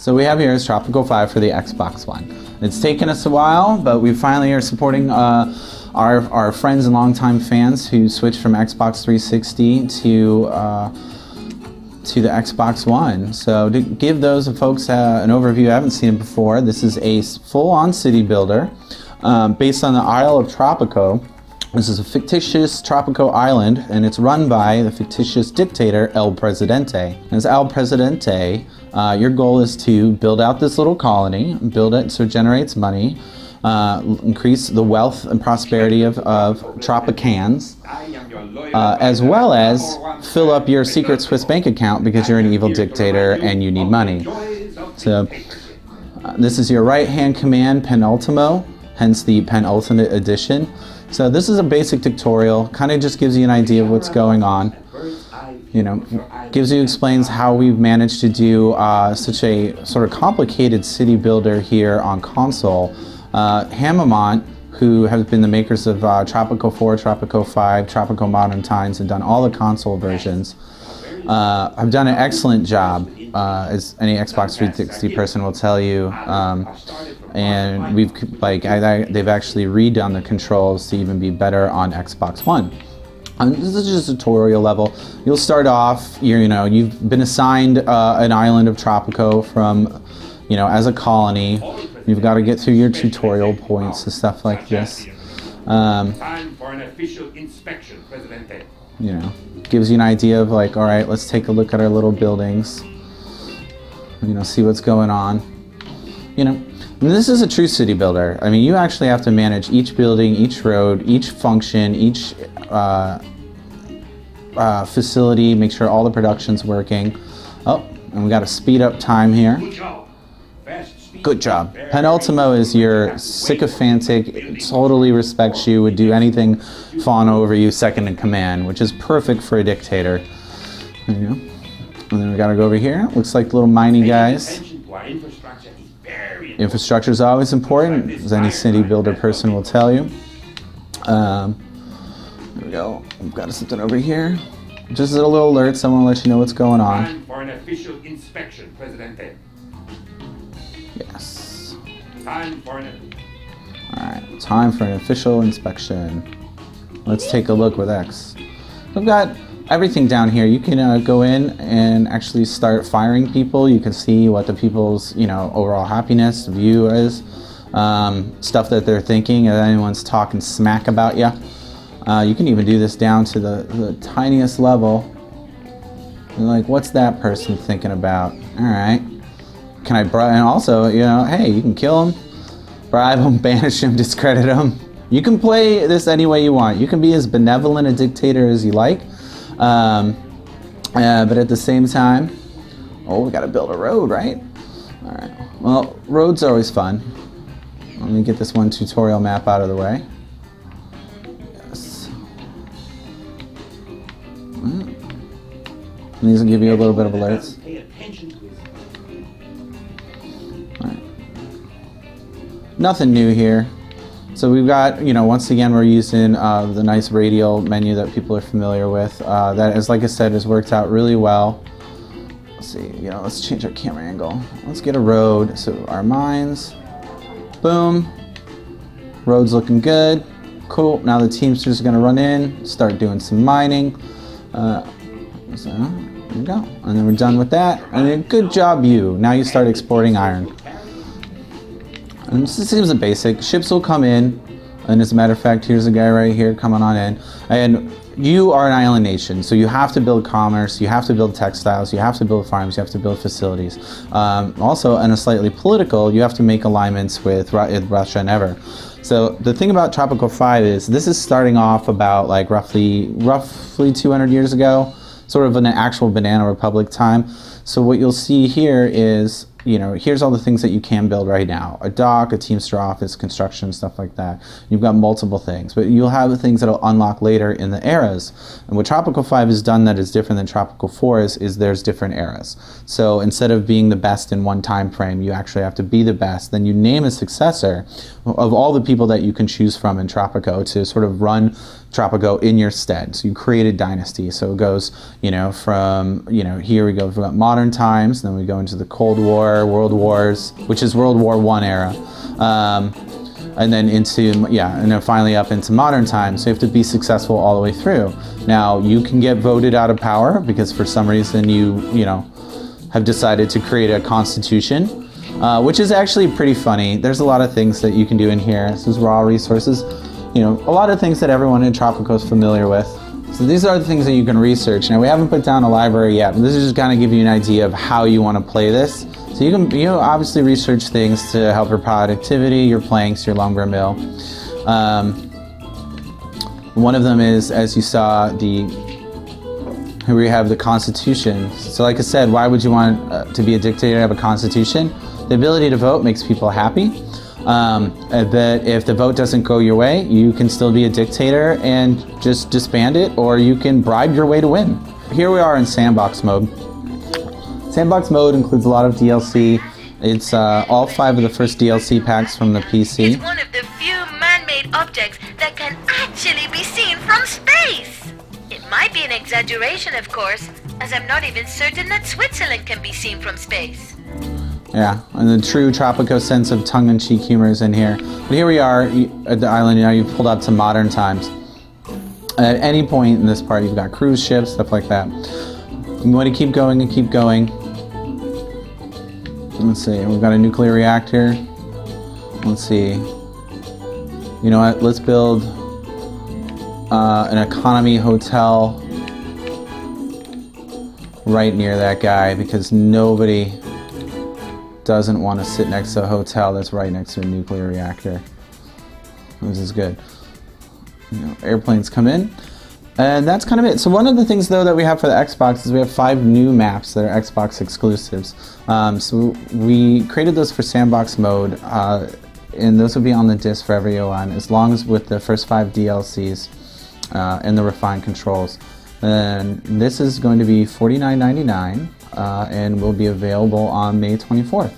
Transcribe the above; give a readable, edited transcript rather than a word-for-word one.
So we have here is Tropico 5 for the Xbox One. It's taken us a while, but we finally are supporting our friends and longtime fans who switched from Xbox 360 to the Xbox One. So to give those folks an overview who haven't seen it before, this is a full-on city builder based on the Isle of Tropico. This is a fictitious Tropico island, and it's run by the fictitious dictator El Presidente. As El Presidente, your goal is to build out this little colony, build it so it generates money, increase the wealth and prosperity of Tropicans, as well as fill up your secret Swiss bank account because you're an evil dictator and you need money. So this is your right-hand command, Penultimo, hence the penultimate edition. So this is a basic tutorial, kind of just gives you an idea of what's going on. You know, explains how we've managed to do such a sort of complicated city builder here on console. Hamamont, who has been the makers of Tropico 4, Tropico 5, Tropico Modern Times, and done all the console versions, have done an excellent job, as any Xbox 360 person will tell you. And they've actually redone the controls to even be better on Xbox One. This is just a tutorial level. You'll start off, you've been assigned an island of Tropico from, as a colony. You've got to get through your tutorial points and stuff like this. Time for an official inspection, Presidente. Gives you an idea of all right, let's take a look at our little buildings. See what's going on. This is a true city builder. I mean, you actually have to manage each building, each road, each function, each facility, make sure all the production's working. Oh, and we got to speed up time here. Good job. Penultimo is your sycophantic, totally respects you, would do anything, fawn over you, second in command, which is perfect for a dictator. There you go. And then we got to go over here. Looks like little miney guys. Infrastructure is always important, as any city builder person will tell you. There we go. We've got something over here. Just a little alert, someone will let you know what's going on. Time for an official inspection, Presidente. Yes. Time for an... Alright, time for an official inspection. Let's take a look with X. We've got everything down here. You can go in and actually start firing people. You can see what the people's overall happiness view is, stuff that they're thinking, if anyone's talking smack about you. You can even do this down to the tiniest level. You're like, what's that person thinking about? All right, can I bribe? And also, hey, you can kill them, bribe them, banish them, discredit them. You can play this any way you want. You can be as benevolent a dictator as you like. But at the same time, we got to build a road, right? All right. Well, roads are always fun. Let me get this one tutorial map out of the way. Yes. And these will give you a little bit of alerts. All right. Nothing new here. So we've got, once again, we're using the nice radial menu that people are familiar with. That is, like I said, has worked out really well. Let's see, let's change our camera angle. Let's get a road. So our mines, boom. Road's looking good. Cool. Now the teamsters are going to run in, start doing some mining. So there we go. And then we're done with that. And then good job, you. Now you start exporting iron. And this seems a basic. Ships will come in, and as a matter of fact, here's a guy right here coming on in. And you are an island nation, so you have to build commerce, you have to build textiles, you have to build farms, you have to build facilities. Also, in a slightly political, you have to make alignments with Russia and ever. So the thing about Tropico 5 is this is starting off about roughly 200 years ago, sort of an actual Banana Republic time. So what you'll see here is, here's all the things that you can build right now. A dock, a Teamster office, construction, stuff like that. You've got multiple things, but you'll have the things that will unlock later in the eras. And what Tropico 5 has done that is different than Tropico 4 is there's different eras. So instead of being the best in one time frame, you actually have to be the best. Then you name a successor of all the people that you can choose from in Tropico to sort of run Tropico in your stead. So you create a dynasty. So it goes, from, here we go, we've got modern times, then we go into the Cold War, War, World Wars, which is World War I era. And then and then finally up into modern times. So you have to be successful all the way through. Now, you can get voted out of power because for some reason you have decided to create a constitution, which is actually pretty funny. There's a lot of things that you can do in here. This is raw resources. A lot of things that everyone in Tropico is familiar with. So these are the things that you can research. Now, we haven't put down a library yet, but this is just kind of give you an idea of how you want to play this. So you can obviously research things to help your productivity, your planks, your lumber mill. One of them is, as you saw, here we have the Constitution. So like I said, why would you want to be a dictator and have a constitution? The ability to vote makes people happy. That if the vote doesn't go your way, you can still be a dictator and just disband it, or you can bribe your way to win. Here we are in sandbox mode. Sandbox mode includes a lot of DLC. It's all 5 of the first DLC packs from the PC. It's one of the few man-made objects that can actually be seen from space. It might be an exaggeration, of course, as I'm not even certain that Switzerland can be seen from space. Yeah, and the true Tropico sense of tongue-in-cheek humor is in here. But here we are at the island. Now you've pulled up to modern times. At any point in this part, you've got cruise ships, stuff like that. You want to keep going and keep going. Let's see, we've got a nuclear reactor. Let's see. You know what? Let's build an economy hotel right near that guy, because nobody doesn't want to sit next to a hotel that's right next to a nuclear reactor. This is good. Airplanes come in, and that's kind of it. So one of the things though that we have for the Xbox is we have 5 new maps that are Xbox exclusives. So we created those for sandbox mode, and those will be on the disc for everyone, as long as with the first 5 DLCs and the refined controls. And this is going to be $49.99 and will be available on May 24th.